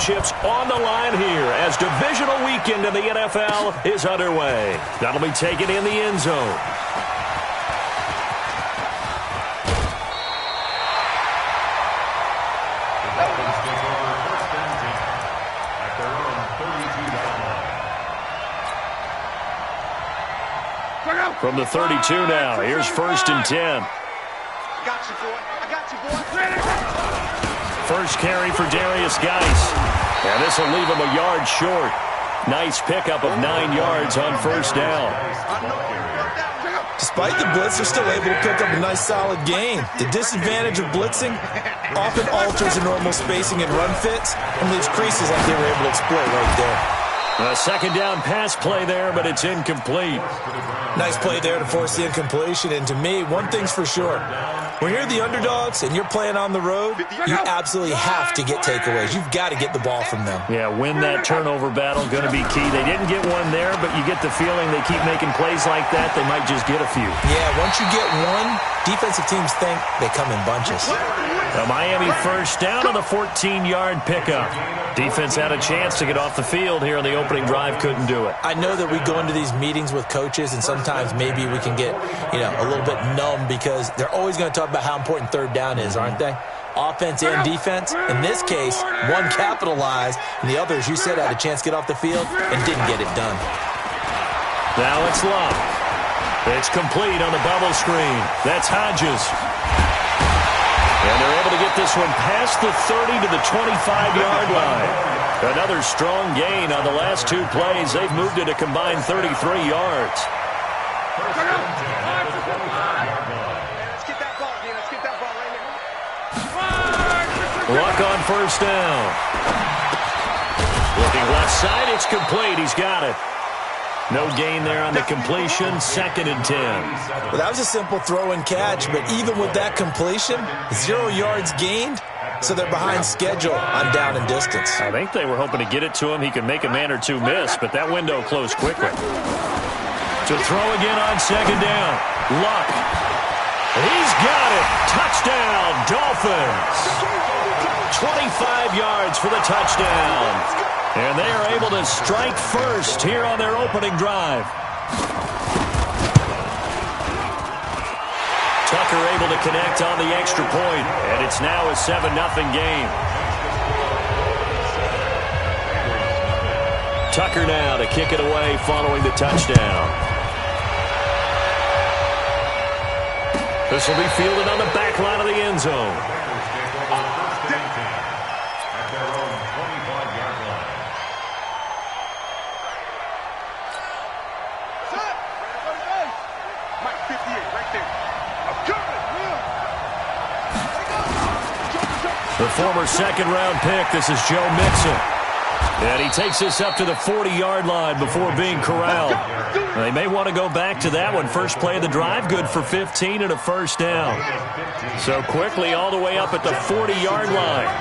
championships on the line here as divisional weekend in the NFL is underway. That'll be taken in the end zone. From the 32 now, here's 1st and 10. I got you, boy. First carry for Darius Geis. And this will leave him a yard short. Nice pickup of 9 yards on 1st down. Despite the blitz, they're still able to pick up a nice solid gain. The disadvantage of blitzing often alters the normal spacing and run fits and leaves creases like they were able to exploit right there. A 2nd down pass play there, but it's incomplete. Nice play there to force the incompletion. And to me, one thing's for sure. When you're the underdogs and you're playing on the road, you absolutely have to get takeaways. You've got to get the ball from them. Yeah, win that turnover battle, going to be key. They didn't get one there, but you get the feeling they keep making plays like that, they might just get a few. Yeah, once you get one, defensive teams think they come in bunches. The Miami 1st down on the 14-yard pickup. Defense had a chance to get off the field here on the opening drive, couldn't do it. I know that we go into these meetings with coaches, and sometimes maybe we can get, a little bit numb because they're always going to talk about how important 3rd down is, aren't they? Offense and defense. In this case, one capitalized, and the others, you said, had a chance to get off the field and didn't get it done. Now it's Love. It's complete on the bubble screen. That's Hodges. And they're able to get this one past the 30 to the 25-yard line. Another strong gain on the last 2 plays. They've moved it a combined 33 yards. Let's get that ball, D. Let's get that ball right here. Luck on 1st down. Looking left side, it's complete. He's got it. No gain there on the completion. 2nd and 10. Well, that was a simple throw and catch, but even with that completion, 0 yards gained, so they're behind schedule on down and distance. I think they were hoping to get it to him. He could make a man or two miss, but that window closed quickly. To throw again on 2nd down. Luck. He's got it. Touchdown, Dolphins. 25 yards for the touchdown. And they are able to strike first here on their opening drive. Tucker able to connect on the extra point, and it's now a 7-0 game. Tucker now to kick it away following the touchdown. This will be fielded on the back line of the end zone. The former 2nd-round pick, this is Joe Mixon. And he takes this up to the 40-yard line before being corralled. They may want to go back to that one. First play of the drive, good for 15 and a 1st down. So quickly all the way up at the 40-yard line.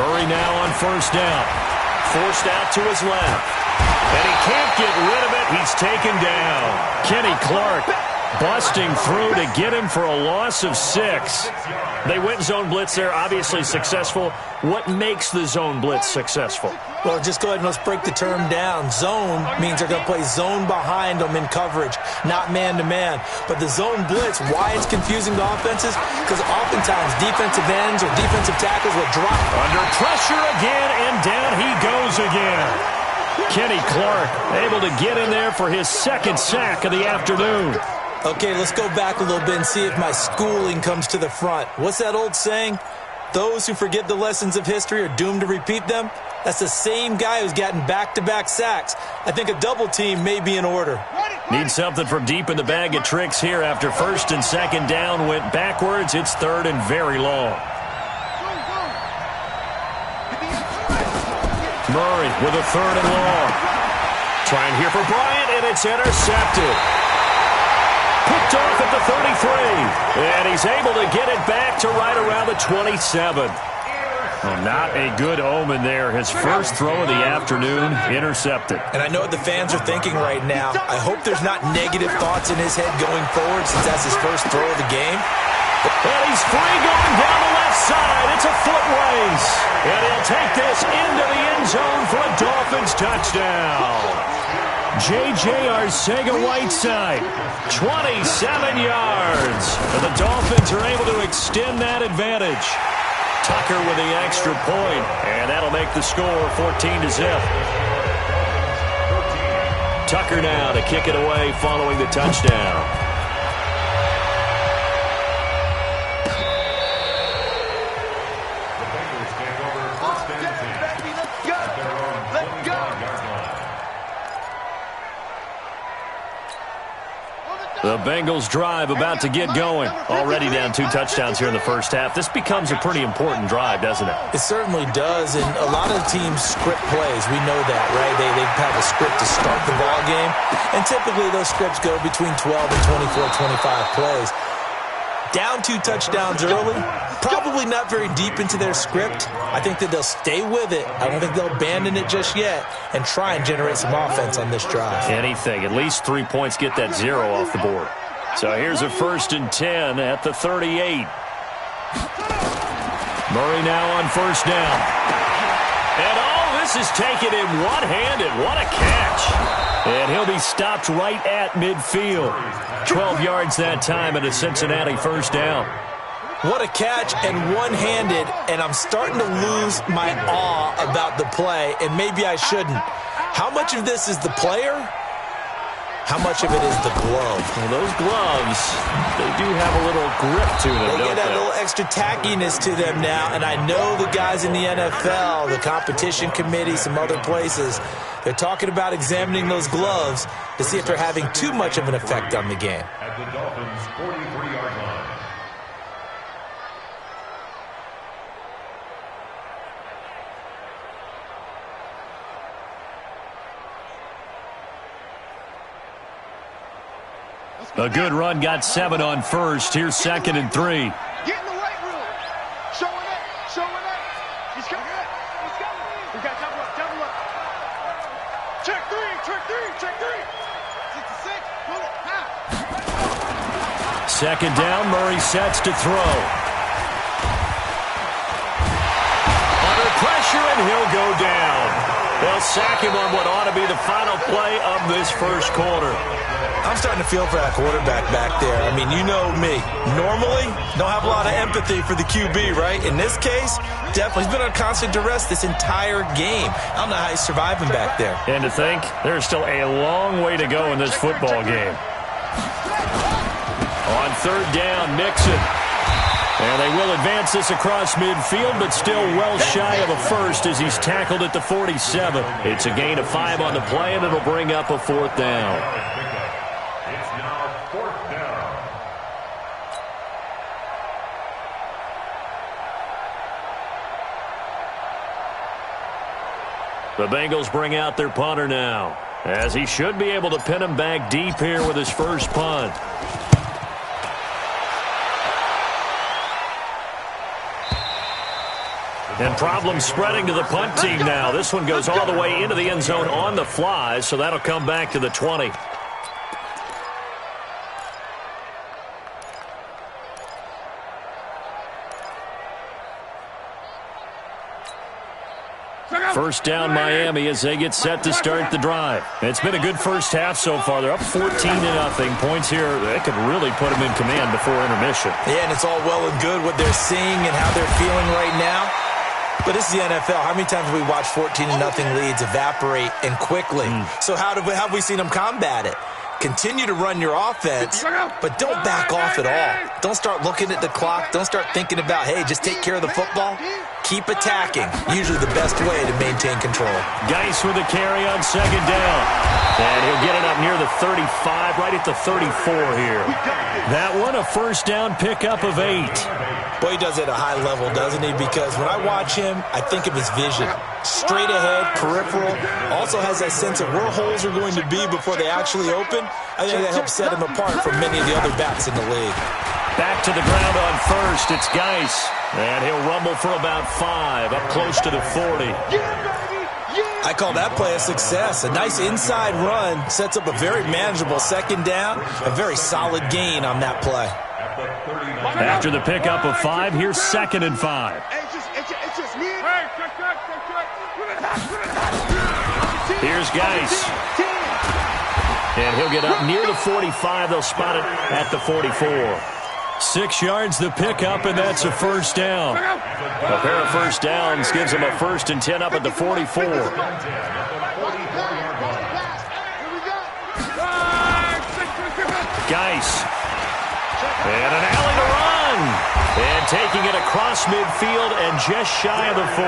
Murray now on 1st down. Forced out to his left. And he can't get rid of it. He's taken down. Kenny Clark busting through to get him for a loss of 6. They went zone blitz there, obviously successful. What makes the zone blitz successful? Well, just go ahead and let's break the term down. Zone means they're going to play zone behind them in coverage, not man-to-man. But the zone blitz, why it's confusing to offenses? Because oftentimes defensive ends or defensive tackles will drop. Under pressure again, and down he goes again. Kenny Clark able to get in there for his 2nd sack of the afternoon. Okay, let's go back a little bit and see if my schooling comes to the front. What's that old saying? Those who forget the lessons of history are doomed to repeat them. That's the same guy who's gotten back-to-back sacks. I think a double team may be in order. Need something from deep in the bag of tricks here after 1st and 2nd down went backwards. It's 3rd and very long. Murray with a 3rd and long. Trying here for Bryant, and it's intercepted. Picked off at the 33. And he's able to get it back to right around the 27. Well, not a good omen there. His first throw of the afternoon intercepted. And I know what the fans are thinking right now. I hope there's not negative thoughts in his head going forward since that's his first throw of the game. And he's free going down the left side. It's a foot race. And he'll take this into the end zone for a Dolphins touchdown. J.J. Arcega-Whiteside, 27 yards. And the Dolphins are able to extend that advantage. Tucker with the extra point, and that'll make the score 14-0. Tucker now to kick it away following the touchdown. The Bengals drive about to get going. Already down 2 touchdowns here in the first half. This becomes a pretty important drive, doesn't it? It certainly does, and a lot of teams script plays. We know that, right? They have a script to start the ball game, and typically those scripts go between 12 and 24, 25 plays. Down 2 touchdowns early, probably not very deep into their script. I think that they'll stay with it. I don't think they'll abandon it just yet and try and generate some offense on this drive. Anything. At least 3 points, get that 0 off the board. So here's a 1st and 10 at the 38. Murray now on 1st down. And all this is taken in one-handed. What a catch. And he'll be stopped right at midfield. 12 yards that time and a Cincinnati 1st down. What a catch and one-handed, and I'm starting to lose my awe about the play, and maybe I shouldn't. How much of this is the player? How much of it is the glove? Well, those gloves, they do have a little grip to them, They get that little extra tackiness to them now, and I know the guys in the NFL, the competition committee, some other places, they're talking about examining those gloves to see if they're having too much of an effect on the game. At the Dolphins' 43-yard line. A good run, got 7 on 1st. Here's 2nd and 3. Get in the right room. Showing it. He's coming. He's coming. We got double up. Check 3. 66. Pull it. Now. 2nd down, Murray sets to throw. Under pressure, and he'll go down. They'll sack him on what ought to be the final play of this first quarter. I'm starting to feel for that quarterback back there. I mean, you know me. Normally, don't have a lot of empathy for the QB, right? In this case, definitely. He's been on constant duress this entire game. I don't know how he's surviving back there. And to think, there's still a long way to go in this football game. On 3rd down, Nixon. And they will advance this across midfield, but still well shy of a first as he's tackled at the 47. It's a gain of 5 on the play, and it'll bring up a 4th down. It's now 4th down. The Bengals bring out their punter now, as he should be able to pin him back deep here with his first punt. And problems spreading to the punt team now. This one goes all the way into the end zone on the fly, so that'll come back to the 20. First down Miami as they get set to start the drive. It's been a good first half so far. They're up 14-0. Points here, they could really put them in command before intermission. Yeah, and it's all well and good what they're seeing and how they're feeling right now. But this is the NFL. How many times have we watched 14-0 leads evaporate and quickly? So how have we seen them combat it? Continue to run your offense, but don't back off at all. Don't start looking at the clock. Don't start thinking about, hey, just take care of the football. Keep attacking. Usually the best way to maintain control. Geis with a carry on 2nd down. And he'll get it up near the 35, right at the 34 here. That one, a first down pickup of 8. Boy, he does it at a high level, doesn't he? Because when I watch him, I think of his vision. Straight ahead, peripheral. Also has that sense of where holes are going to be before they actually open. I think that helps set him apart from many of the other backs in the league. Back to the ground on first. It's Geis. And he'll rumble for about 5, up close to the 40. I call that play a success. A nice inside run sets up a very manageable second down. A very solid gain on that play. After the pickup of 5, here's 2nd and 5. Here's Geis. And he'll get up near the 45. They'll spot it at the 44. 6 yards the pickup, and that's a first down. A pair of first downs gives him a 1st and 10 up at the 44. Geis. And an alley to run. And taking it across midfield and just shy of the 40.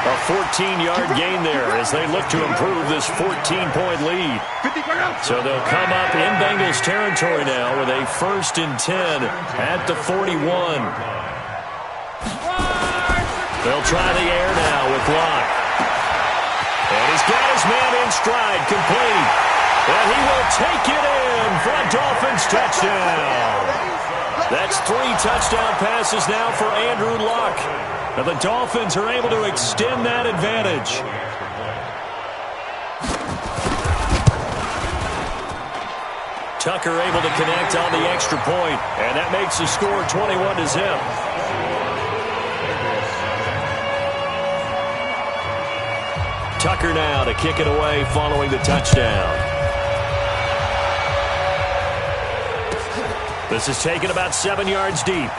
A 14-yard gain there as they look to improve this 14-point lead. So they'll come up in Bengals territory now with a 1st and 10 at the 41. They'll try the air now with Locke. And he's got his man in stride, complete. And he will take it in for a Dolphins touchdown. That's 3 touchdown passes now for Andrew Luck. And the Dolphins are able to extend that advantage. Tucker able to connect on the extra point, and that makes the score 21-0. Tucker now to kick it away following the touchdown. This is taken about 7 yards deep.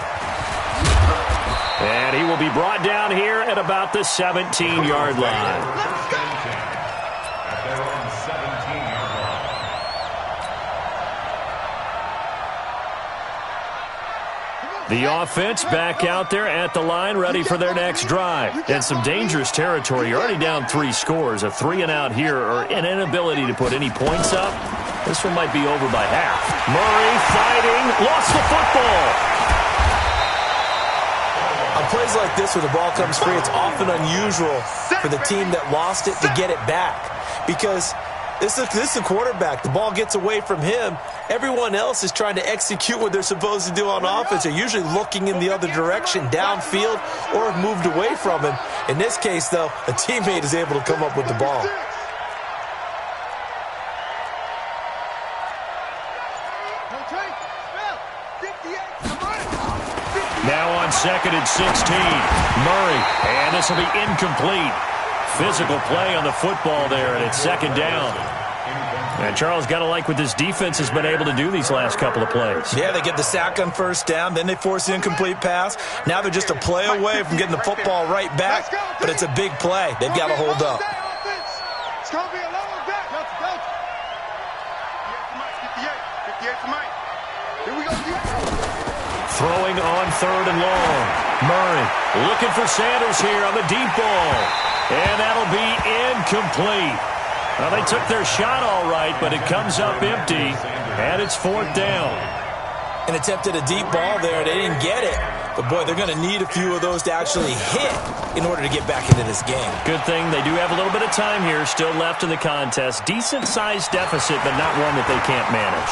And he will be brought down here at about the 17-yard line. The offense back out there at the line, ready for their next drive. And some dangerous territory. You're already down 3 scores. A 3-and-out here, or an inability to put any points up. This one might be over by half. Murray fighting, lost the football. On plays like this where the ball comes free, it's often unusual for the team that lost it to get it back. Because this is the quarterback. The ball gets away from him. Everyone else is trying to execute what they're supposed to do on offense. They're usually looking in the other direction, downfield, or have moved away from him. In this case, though, a teammate is able to come up with the ball. Now on 2nd and 16. Murray, and this will be incomplete. Physical play on the football there, and it's 2nd down. And Charles, got to like what this defense has been able to do these last couple of plays. Yeah, they get the sack on 1st down, then they force the incomplete pass. Now they're just a play away from getting the football right back, but it's a big play. They've got to hold up. It's going to be a lower back. Let's go. 58 for Mike. Here we go. Throwing on 3rd and long. Murray looking for Sanders here on the deep ball. And that'll be incomplete. Well, they took their shot all right, but it comes up empty, and it's 4th down. And attempted a deep ball there. They didn't get it. But, boy, they're going to need a few of those to actually hit in order to get back into this game. Good thing they do have a little bit of time here still left in the contest. Decent-sized deficit, but not one that they can't manage.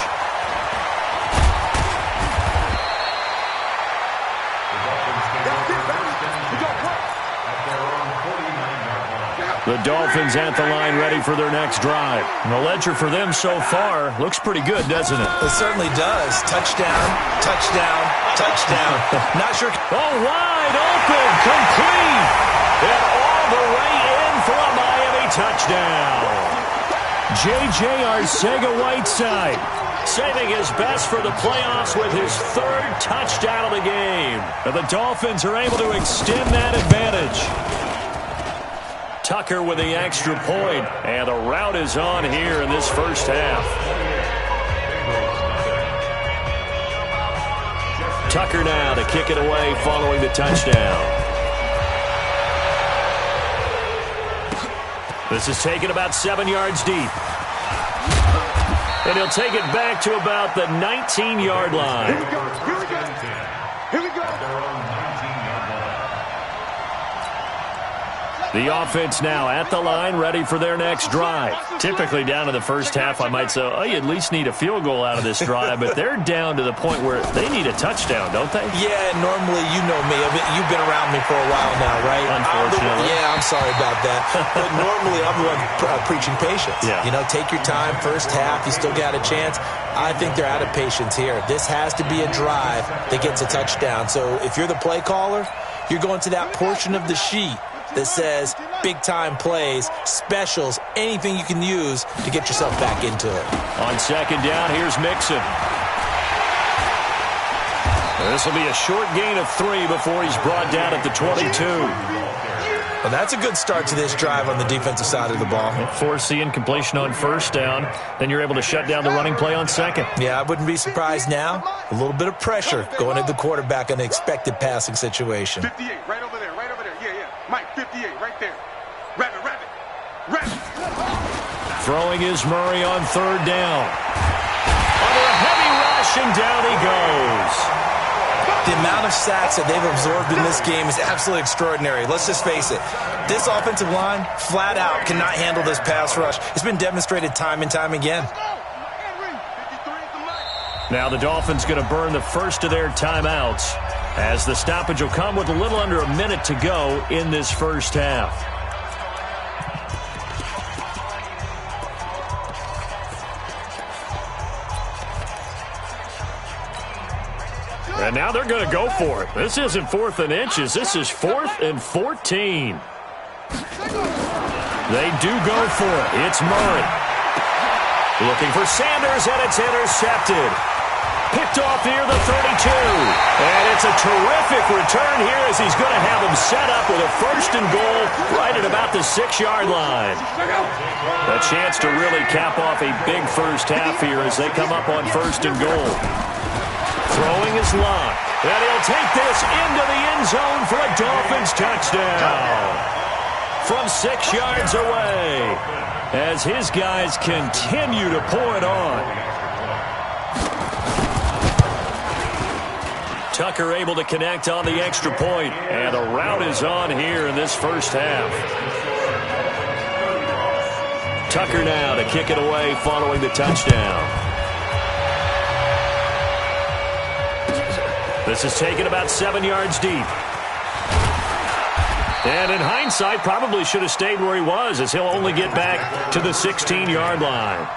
The Dolphins at the line ready for their next drive. And the ledger for them so far looks pretty good, doesn't it? It certainly does. Touchdown, touchdown, touchdown. Not sure. Oh, wide open, complete. And all the way in for a Miami touchdown. J.J. Arcega-Whiteside saving his best for the playoffs with his 3rd touchdown of the game. And the Dolphins are able to extend that advantage. Tucker with the extra point, and the rout is on here in this first half. Tucker now to kick it away following the touchdown. This is taken about 7 yards deep. And he'll take it back to about the 19-yard line. Here we go. Here we go. Here we go. The offense now at the line, ready for their next drive. Typically down to the first half, I might say, oh, you at least need a field goal out of this drive, but they're down to the point where they need a touchdown, don't they? Yeah, normally, you know me. You've been around me for a while now, right? Unfortunately. I'm sorry about that. But normally, I'm the one preaching patience. Yeah. You know, take your time, first half, you still got a chance. I think they're out of patience here. This has to be a drive that gets a touchdown. So if you're the play caller, you're going to that portion of the sheet that says big-time plays, specials, anything you can use to get yourself back into it. On second down, here's Mixon. This will be a short gain of 3 before he's brought down at the 22. Well, that's a good start to this drive on the defensive side of the ball. Force the incompletion on first down. Then you're able to shut down the running play on second. Yeah, I wouldn't be surprised now. A little bit of pressure going at the quarterback in an expected passing situation. 58, right over there, right over there. Yeah, yeah. Mike, 58, right there. Rabbit, rabbit, rabbit. Throwing is Murray on third down. Under a heavy rush, and down he goes. The amount of sacks that they've absorbed in this game is absolutely extraordinary. Let's just face it. This offensive line, flat out, cannot handle this pass rush. It's been demonstrated time and time again. Now the Dolphins going to burn the first of their timeouts as the stoppage will come with a little under a minute to go in this first half. And now they're going to go for it. This isn't 4th and inches. This is 4th and 14. They do go for it. It's Murray. Looking for Sanders, and it's intercepted. Picked off near the 32. And it's a terrific return here as he's going to have him set up with a 1st and goal right at about the 6-yard line. A chance to really cap off a big first half here as they come up on 1st and goal. Throwing is Locke, and he'll take this into the end zone for a Dolphins touchdown. From 6 yards away, as his guys continue to pour it on. Tucker able to connect on the extra point, and the route is on here in this first half. Tucker now to kick it away following the touchdown. This is taken about 7 yards deep. And in hindsight, probably should have stayed where he was as he'll only get back to the 16-yard line.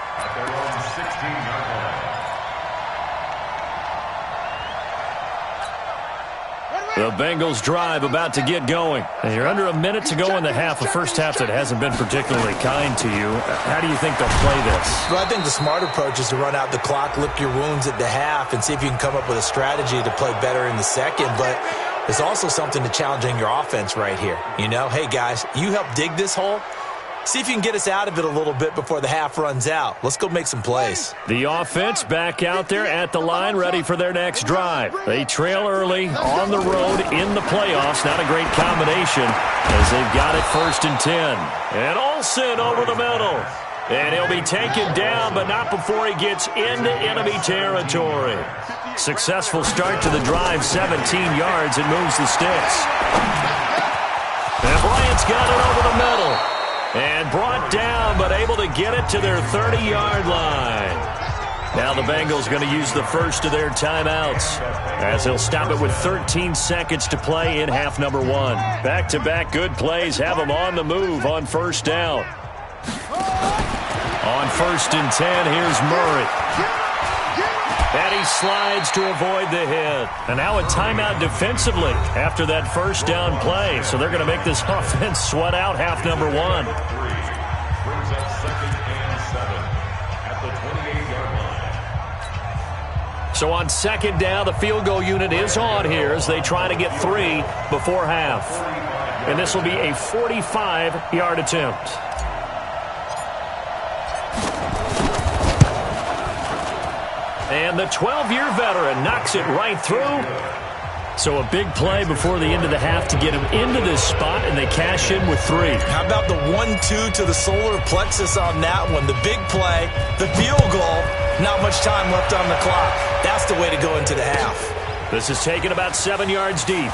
The Bengals drive about to get going. And you're under a minute to go in the half, a first half that hasn't been particularly kind to you. How do you think they'll play this? Well, I think the smart approach is to run out the clock, lick your wounds at the half, and see if you can come up with a strategy to play better in the second. But there's also something to challenging your offense right here. You know, hey, guys, you help dig this hole. See if you can get us out of it a little bit before the half runs out. Let's go make some plays. The offense back out there at the line, ready for their next drive. They trail early on the road in the playoffs. Not a great combination as they've got it 1st and 10. And Olsen over the middle. And he'll be taken down, but not before he gets into enemy territory. Successful start to the drive, 17 yards, and moves the sticks. And Bryant's got it over the middle. And brought down, but able to get it to their 30-yard line. Now the Bengals going to use the first of their timeouts as they'll stop it with 13 seconds to play in half number 1. Back-to-back good plays have them on the move on 1st down. On 1st and 10, here's Murray. And he slides to avoid the hit. And now a timeout defensively after that 1st down play. So they're going to make this offense sweat out half number 1. Brings up 2nd and 7 at the 28-yard line. So on 2nd down, the field goal unit is on here as they try to get 3 before half. And this will be a 45-yard attempt. And the 12-year veteran knocks it right through. So a big play before the end of the half to get him into this spot, and they cash in with 3. How about the 1-2 to the solar plexus on that one? The big play, the field goal, not much time left on the clock. That's the way to go into the half. This is taken about 7 yards deep.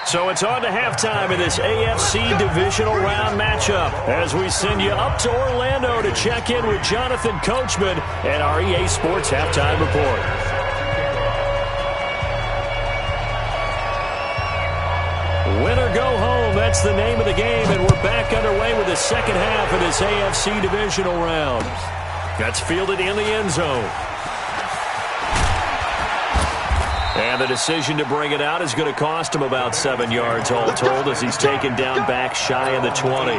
So it's on to halftime in this AFC divisional round matchup as we send you up to Orlando to check in with Jonathan Coachman and our EA Sports Halftime Report. Win or go home, that's the name of the game, and we're back underway with the second half of this AFC divisional round. That's fielded in the end zone. And the decision to bring it out is going to cost him about 7 yards all told as he's taken down back shy of the 20.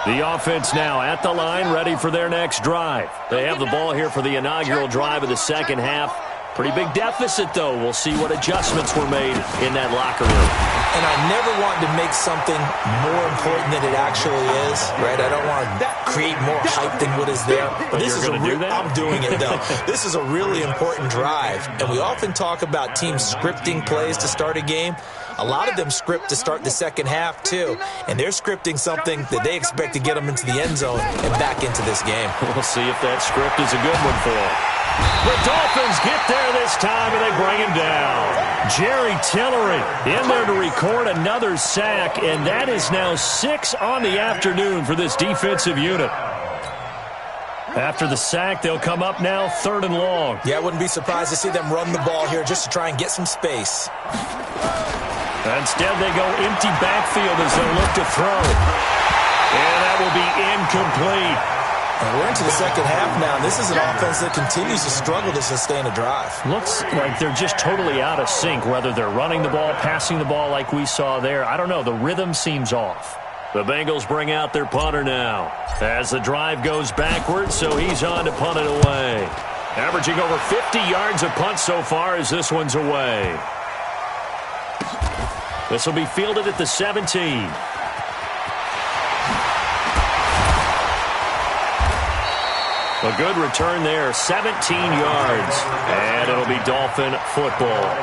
The offense now at the line, ready for their next drive. They have the ball here for the inaugural drive of the second half. Pretty big deficit, though. We'll see what adjustments were made in that locker room. And I never want to make something more important than it actually is, right? I don't want to create more hype than what is there. But this is I'm doing it, though. This is a really important drive. And we often talk about teams scripting plays to start a game. A lot of them script to start the second half, too. And they're scripting something that they expect to get them into the end zone and back into this game. We'll see if that script is a good one for them. The Dolphins get there this time, and they bring him down. Jerry Tillery in there to record another sack, and that is now 6 on the afternoon for this defensive unit. After the sack, they'll come up now 3rd and long. Yeah, I wouldn't be surprised to see them run the ball here just to try and get some space. Instead, they go empty backfield as they look to throw. And that will be incomplete. And we're into the second half now. This is an offense that continues to struggle to sustain a drive. Looks like they're just totally out of sync, whether they're running the ball, passing the ball like we saw there. I don't know. The rhythm seems off. The Bengals bring out their punter now as the drive goes backwards, so he's on to punt it away. Averaging over 50 yards a punt so far as this one's away. This will be fielded at the 17. A good return there, 17 yards, and it'll be Dolphin football.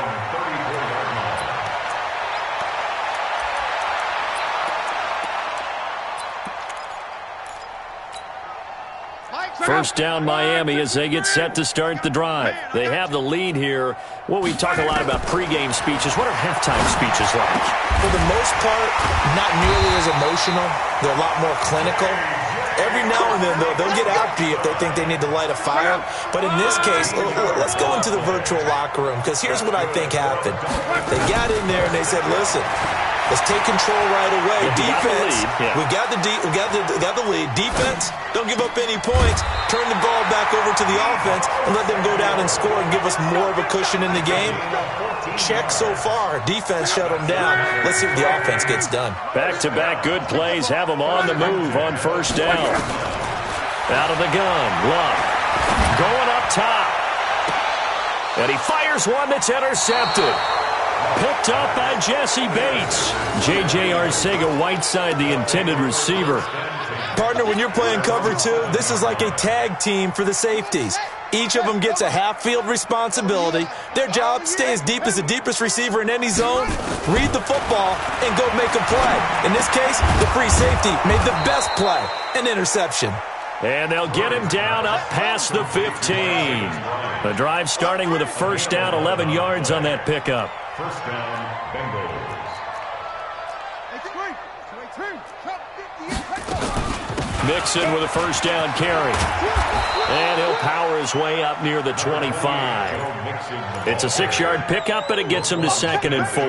First down Miami as they get set to start the drive. They have the lead here. Well, we talk a lot about pregame speeches. What are halftime speeches like? For the most part, not nearly as emotional. They're a lot more clinical. Every now and then, though, they'll get after you if they think they need to light a fire. But in this case, let's go into the virtual locker room, because here's what I think happened. They got in there and they said, listen, let's take control right away. Defense, we got the lead. Defense, don't give up any points. Turn the ball back over to the offense and let them go down and score and give us more of a cushion in the game. Check so far. Defense shut them down. Let's see what the offense gets done. Back-to-back good plays have them on the move on first down. Out of the gun, Luck going up top. And he fires one that's intercepted. Picked up by Jesse Bates. J.J. Arcega-Whiteside, the intended receiver. Partner, when you're playing cover two, this is like a tag team for the safeties. Each of them gets a half-field responsibility. Their job, stay as deep as the deepest receiver in any zone, read the football, and go make a play. In this case, the free safety made the best play, an interception. And they'll get him down up past the 15. The drive starting with a first down, 11 yards on that pickup. First down, Bengals. Mixon with a first down carry. And he'll power his way up near the 25. It's a 6-yard pickup, and it gets him to 2nd and 4.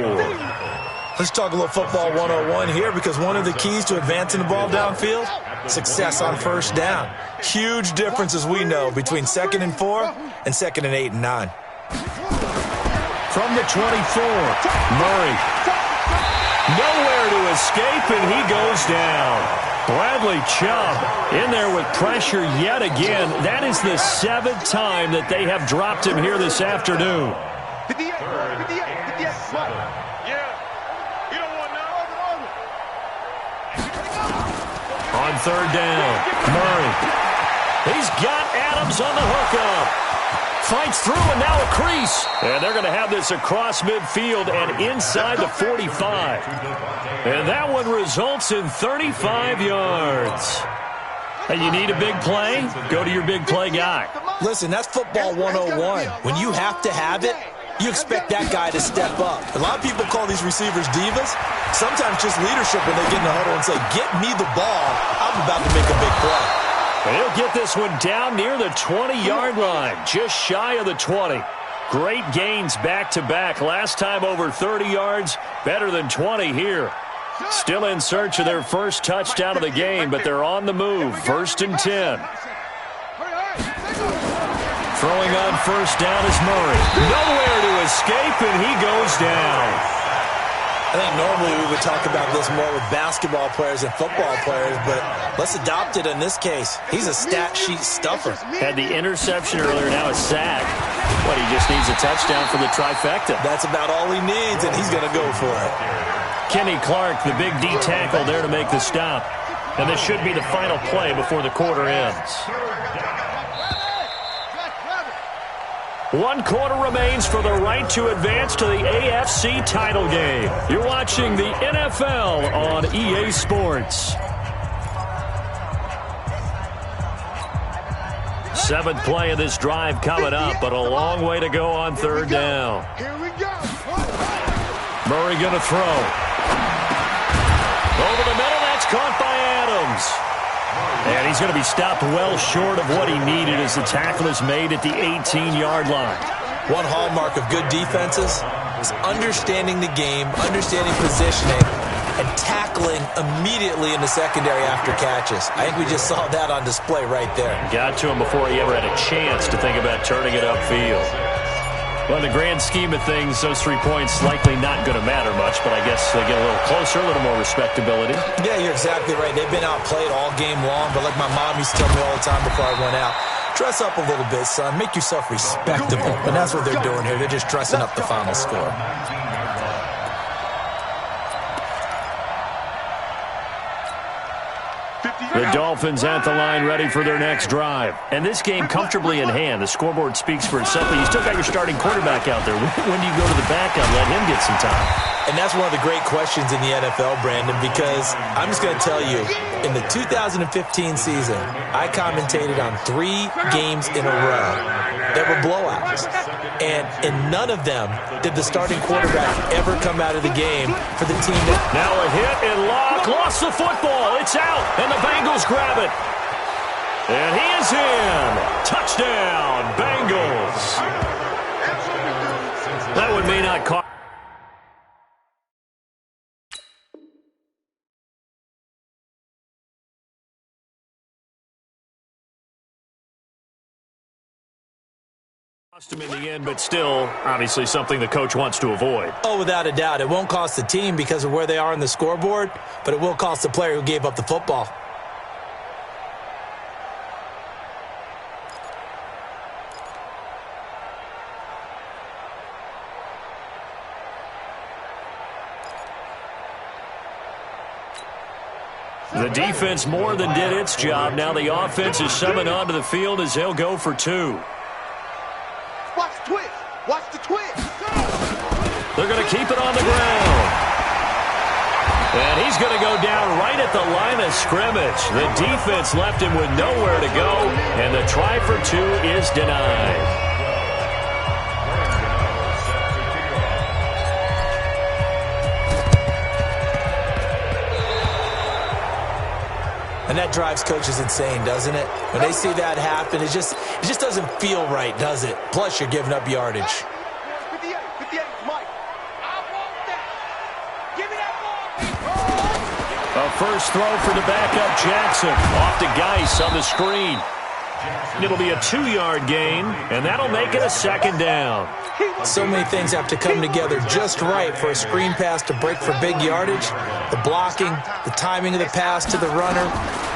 Let's talk a little football 101 here, because one of the keys to advancing the ball downfield, success on first down. Huge difference, as we know, between 2nd and 4 and 2nd and 8 and 9. From the 24, Murray. Nowhere to escape, and he goes down. Bradley Chubb in there with pressure yet again. That is the 7th time that they have dropped him here this afternoon. On third down, Murray. He's got Adams on the hookup. Fights through, and now a crease. And they're going to have this across midfield and inside the 45. And that one results in 35 yards. Hey, you need a big play? Go to your big play guy. Listen, that's football 101. When you have to have it, you expect that guy to step up. A lot of people call these receivers divas. Sometimes just leadership when they get in the huddle and say, get me the ball. I'm about to make a big play. And he'll get this one down near the 20-yard line, just shy of the 20. Great gains back-to-back. Last time over 30 yards, better than 20 here. Still in search of their first touchdown of the game, but they're on the move. 1st and 10. Throwing on first down is Murray. Nowhere to escape, and he goes down. I think normally we would talk about this more with basketball players and football players, but let's adopt it in this case. He's a stat sheet stuffer. Had the interception earlier, now a sack. But he just needs a touchdown for the trifecta. That's about all he needs, and he's going to go for it. Kenny Clark, the big D tackle there to make the stop. And this should be the final play before the quarter ends. 1 quarter remains for the right to advance to the AFC title game. You're watching the NFL on EA Sports. 7th play of this drive coming up, but a long way to go on 3rd down. Here we go. Murray going to throw. Over the middle, that's caught by Adams. And he's going to be stopped well short of what he needed as the tackle is made at the 18-yard line. One hallmark of good defenses is understanding the game, understanding positioning, and tackling immediately in the secondary after catches. I think we just saw that on display right there. Got to him before he ever had a chance to think about turning it upfield. Well, in the grand scheme of things, those 3 points likely not going to matter much, but I guess they get a little closer, a little more respectability. Yeah, you're exactly right. They've been outplayed all game long, but like my mom used to tell me all the time before I went out, dress up a little bit, son. Make yourself respectable. And that's what they're doing here. They're just dressing up the final score. The Dolphins at the line ready for their next drive. And this game comfortably in hand. The scoreboard speaks for itself, but you still got your starting quarterback out there. When do you go to the backup, let him get some time? And that's one of the great questions in the NFL, Brandon, because I'm just going to tell you, in the 2015 season, I commentated on 3 games in a row that were blowouts. And in none of them did the starting quarterback ever come out of the game for the team that... Now a hit and Locke lost the football. It's out, and the Bengals grab it. And he is in. Touchdown, Bengals. That one may not cost... him in the end, but still, obviously something the coach wants to avoid. Oh, without a doubt. It won't cost the team because of where they are on the scoreboard, but it will cost the player who gave up the football. The defense more than did its job. Now the offense is summoned onto the field as they'll go for 2. Watch the twist. Watch the twist. They're going to keep it on the ground. And he's going to go down right at the line of scrimmage. The defense left him with nowhere to go, and the try for 2 is denied. And that drives coaches insane, doesn't it? When they see that happen, it just doesn't feel right, does it? Plus, you're giving up yardage. 58, Mike. I want that. Give me that ball. A first throw for the backup, Jackson. Off to Geis on the screen. It'll be a 2-yard gain, and that'll make it a 2nd down. So many things have to come together just right for a screen pass to break for big yardage. The blocking, the timing of the pass to the runner,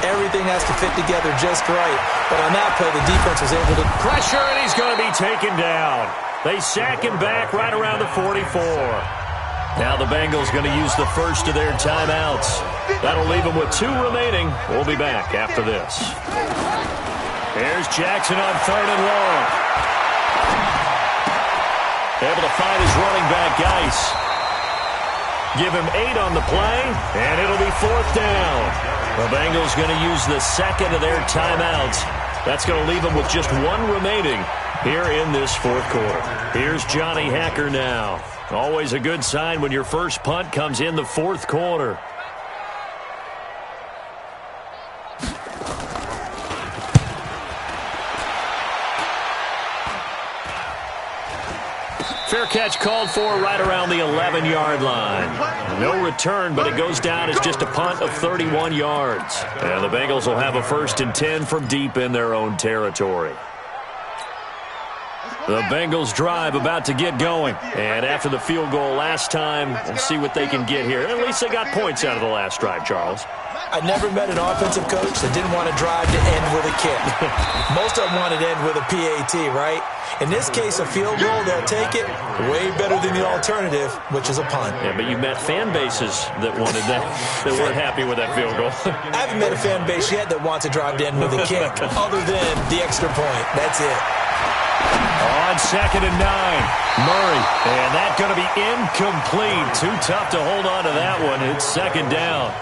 everything has to fit together just right. But on that play, the defense was able to... Pressure, and he's going to be taken down. They sack him back right around the 44. Now the Bengals going to use the first of their timeouts. That'll leave them with 2 remaining. We'll be back after this. Here's Jackson on 3rd and long. Able to find his running back, Geis. Give him 8 on the play, and it'll be 4th down. The Bengals going to use the 2nd of their timeouts. That's going to leave them with just 1 remaining. here in this fourth quarter. Here's Johnny Hacker now. Always a good sign when your first punt comes in the fourth quarter. Fair catch called for right around the 11-yard line. No return, but it goes down as just a punt of 31 yards. And the Bengals will have a 1st and 10 from deep in their own territory. The Bengals drive about to get going. And after the field goal last time, we'll see what they can get here. At least they got points out of the last drive, Charles. I never met an offensive coach that didn't want to drive to end with a kick. Most of them wanted to end with a PAT, right? In this case, a field goal, they'll take it way better than the alternative, which is a punt. Yeah, but you met fan bases that wanted that, that weren't happy with that field goal. I haven't met a fan base yet that wants to drive to end with a kick, other than the extra point. That's it. On 2nd and 9, Murray. And that's going to be incomplete. Too tough to hold on to that one. It's 2nd down.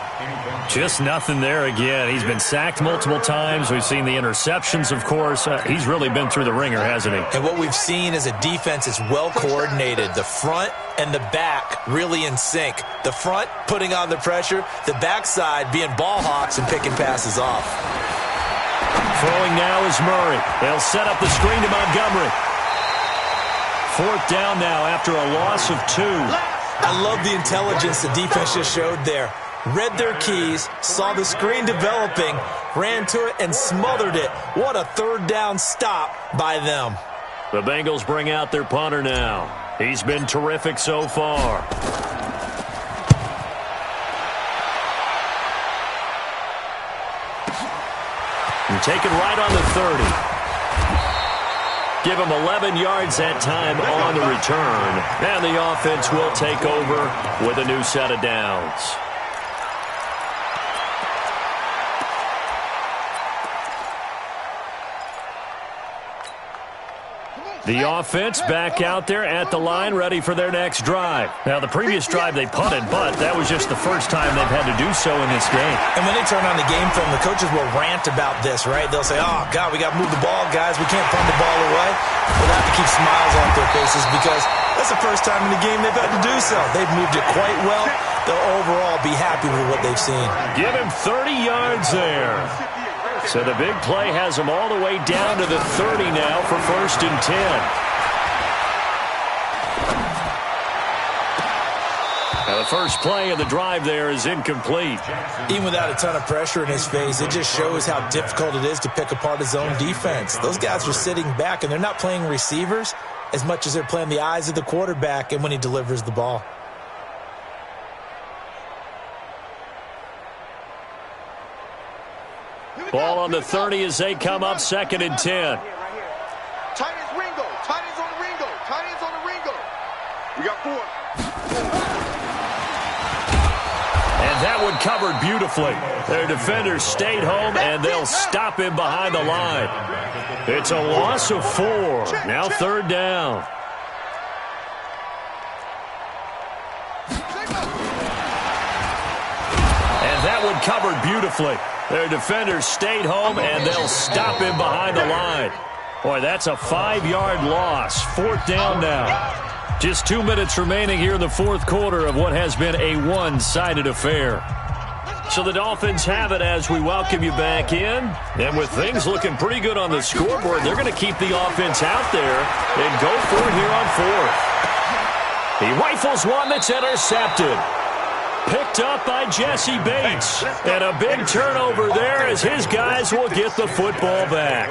Just nothing there again. He's been sacked multiple times. We've seen the interceptions, of course. He's really been through the ringer, hasn't he? And what we've seen is a defense that's well coordinated. The front and the back really in sync. The front putting on the pressure. The backside being ball hawks and picking passes off. Throwing now is Murray. They'll set up the screen to Montgomery. 4th down now after a loss of 2. I love the intelligence the defense just showed there. Read their keys, saw the screen developing, ran to it, and smothered it. What a 3rd down stop by them. The Bengals bring out their punter now. He's been terrific so far. And taken right on the 30. Give him 11 yards that time on the return. And the offense will take over with a new set of downs. The offense back out there at the line, ready for their next drive. Now, the previous drive they punted, but that was just the first time they've had to do so in this game. And when they turn on the game film, the coaches will rant about this, right? They'll say, oh, God, we got to move the ball, guys. We can't punt the ball away. They'll have to keep smiles off their faces because that's the first time in the game they've had to do so. They've moved it quite well. They'll overall be happy with what they've seen. Give him 30 yards there. So the big play has them all the way down to the 30 now for 1st and 10. Now the first play of the drive there is incomplete. Even without a ton of pressure in his face, it just shows how difficult it is to pick apart his own defense. Those guys are sitting back, and they're not playing receivers as much as they're playing the eyes of the quarterback and when he delivers the ball. Ball on the 30 as they come up 2nd and 10. Tight ends Ringo. Tight ends on the Ringo. Tight ends on the Ringo. We got 4. And that one covered beautifully. Their defenders stayed home, and they'll stop him behind the line. It's a loss of 4. Now 3rd down. And that one covered beautifully. Their defenders stayed home, and they'll stop him behind the line. Boy, that's a 5-yard loss. 4th down now. Just 2 minutes remaining here in the fourth quarter of what has been a one-sided affair. So the Dolphins have it as we welcome you back in. And with things looking pretty good on the scoreboard, they're going to keep the offense out there and go for it here on 4th. He rifles one that's intercepted. Picked up by Jesse Bates. And a big turnover there as his guys will get the football back.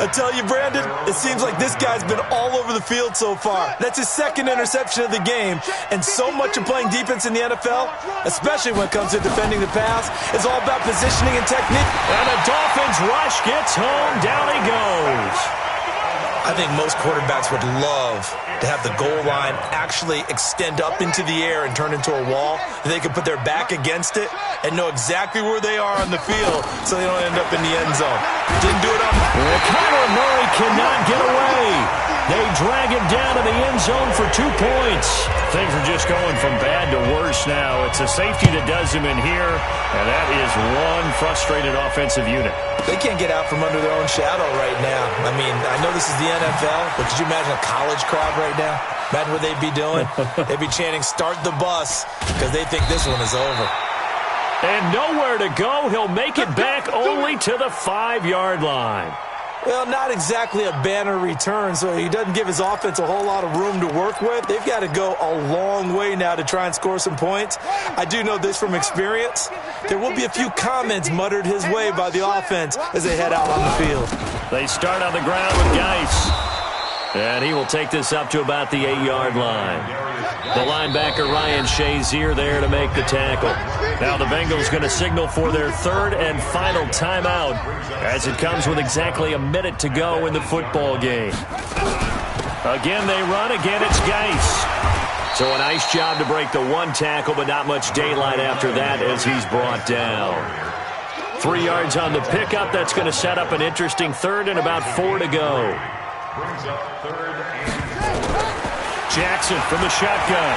I tell you, Brandon, it seems like this guy's been all over the field so far. That's his 2nd interception of the game. And so much of playing defense in the NFL, especially when it comes to defending the pass, is all about positioning and technique. And the Dolphins rush gets home. Down he goes. I think most quarterbacks would love to have the goal line actually extend up into the air and turn into a wall. They can put their back against it and know exactly where they are on the field so they don't end up in the end zone. Didn't do it on... Kyler Murray cannot get away. They drag him down to the end zone for 2 points. Things are just going from bad to worse now. It's a safety that does him in here, and that is one frustrated offensive unit. They can't get out from under their own shadow right now. I mean, I know this is the NFL, but could you imagine a college crowd right now? Imagine what they'd be doing. They'd be chanting, "Start the bus," because they think this one is over. And nowhere to go. He'll make it back only to the 5-yard line. Well, not exactly a banner return, so he doesn't give his offense a whole lot of room to work with. They've got to go a long way now to try and score some points. I do know this from experience. There will be a few comments muttered his way by the offense as they head out on the field. They start on the ground with Geis. And he will take this up to about the 8-yard line. The linebacker, Ryan Shazier, there to make the tackle. Now the Bengals going to signal for their 3rd and final timeout as it comes with exactly a minute to go in the football game. Again, they run. Again, it's Geis. So a nice job to break the 1 tackle, but not much daylight after that as he's brought down. 3 yards on the pickup. That's going to set up an interesting 3rd and about 4 to go. Jackson from the shotgun.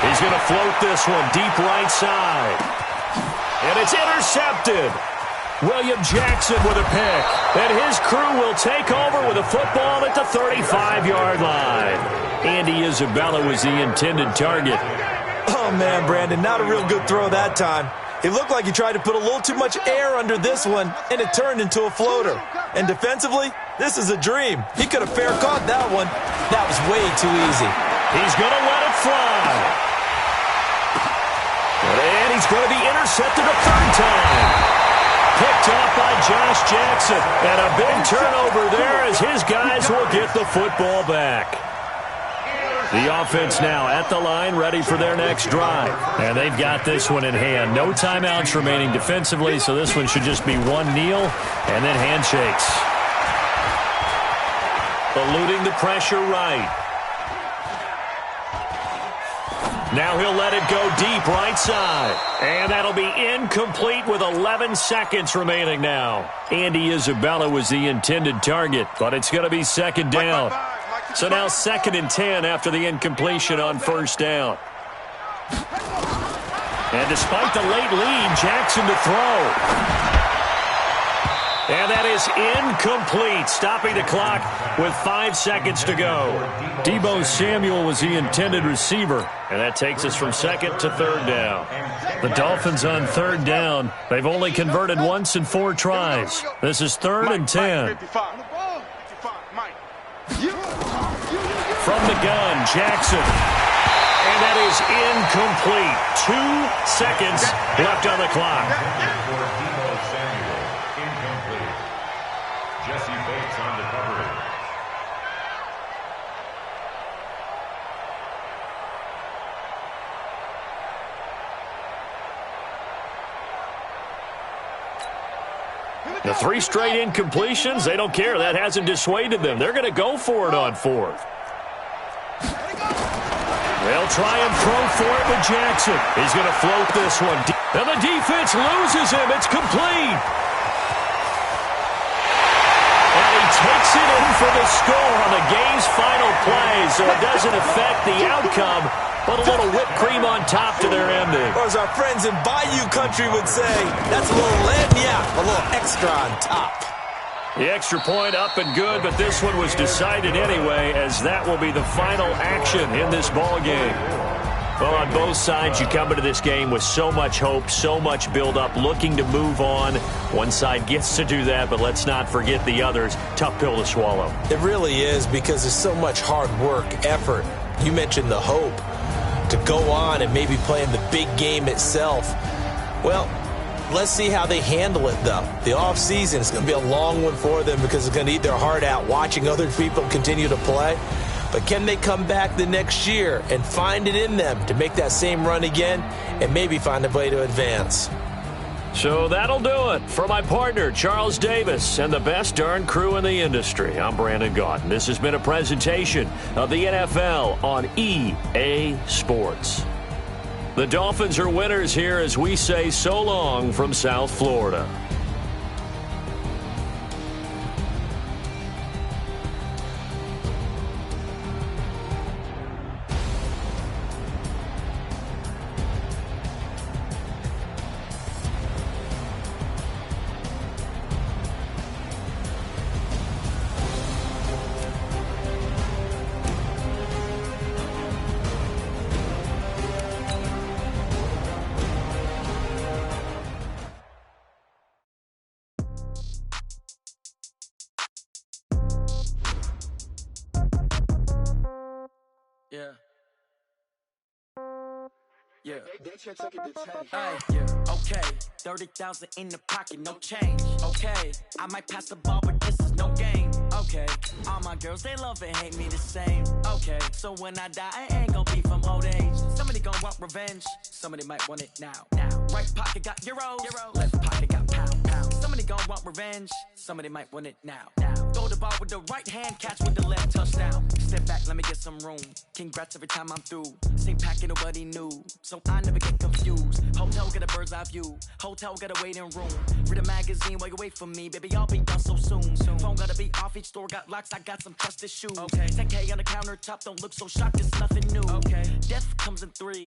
He's going to float this one deep right side. And it's intercepted. William Jackson with a pick. And his crew will take over with a football at the 35-yard line. Andy Isabella was the intended target. Oh, man, Brandon, not a real good throw that time. It looked like he tried to put a little too much air under this one, and it turned into a floater. And defensively, this is a dream. He could have fair caught that one. That was way too easy. He's going to let it fly. And he's going to be intercepted a 3rd time. Picked off by Josh Jackson. And a big turnover there as his guys will get the football back. The offense now at the line, ready for their next drive. And they've got this one in hand. No timeouts remaining defensively, so this one should just be one kneel and then handshakes. Eluding the pressure right. Now he'll let it go deep right side. And that'll be incomplete with 11 seconds remaining now. Andy Isabella was the intended target, but it's going to be 2nd down. So now 2nd and 10 after the incompletion on 1st down. And despite the late lead, Jackson to throw. And that is incomplete, stopping the clock with 5 seconds to go. Deebo Samuel was the intended receiver, and that takes us from 2nd to 3rd down. The Dolphins on 3rd down. They've only converted once in 4 tries. This is 3rd and 10. From the gun, Jackson. And that is incomplete. 2 seconds left on the clock. Incomplete. Jesse Bates on the coverage. The 3 straight incompletions, they don't care. That hasn't dissuaded them. They're going to go for it on 4th. They'll try and throw for it with Jackson. He's going to float this one. And the defense loses him. It's complete. And he takes it in for the score on the game's final play, so it doesn't affect the outcome, but a little whipped cream on top to their ending. Or as our friends in Bayou Country would say, that's a little lagniappe, a little extra on top. The extra point up and good, but this one was decided anyway, as that will be the final action in this ball game. Well, on both sides, you come into this game with so much hope, so much build-up, looking to move on. One side gets to do that, but let's not forget the others. Tough pill to swallow. It really is, because there's so much hard work, effort. You mentioned the hope to go on and maybe play in the big game itself. Well, let's see how they handle it, though. The offseason is going to be a long one for them because it's going to eat their heart out watching other people continue to play. But can they come back the next year and find it in them to make that same run again and maybe find a way to advance? So that'll do it. For my partner, Charles Davis, and the best darn crew in the industry, I'm Brandon Gaudin. This has been a presentation of the NFL on EA Sports. The Dolphins are winners here as we say so long from South Florida. Yeah. Hey, yeah. Okay. 30,000 in the pocket, no change. Okay. I might pass the ball, but this is no game. Okay. All my girls, they love and hate me the same. Okay. So when I die, I ain't gon' be from old age. Somebody gon' want revenge. Somebody might want it now. Right pocket got euros. Left pocket got pound. Somebody gon' want revenge. Somebody might want it now. Throw the ball with the right hand, catch with the left, touchdown. Step back, let me get some room. Congrats every time I'm through. Same packet, nobody knew, so I never get confused. Hotel got a bird's eye view. Hotel got a waiting room. Read a magazine while you wait for me, baby. I'll be done so soon. Phone gotta be off. Each store got locks. I got some trusted shoes. 10K on the countertop. Don't look so shocked. It's nothing new. Death comes in 3.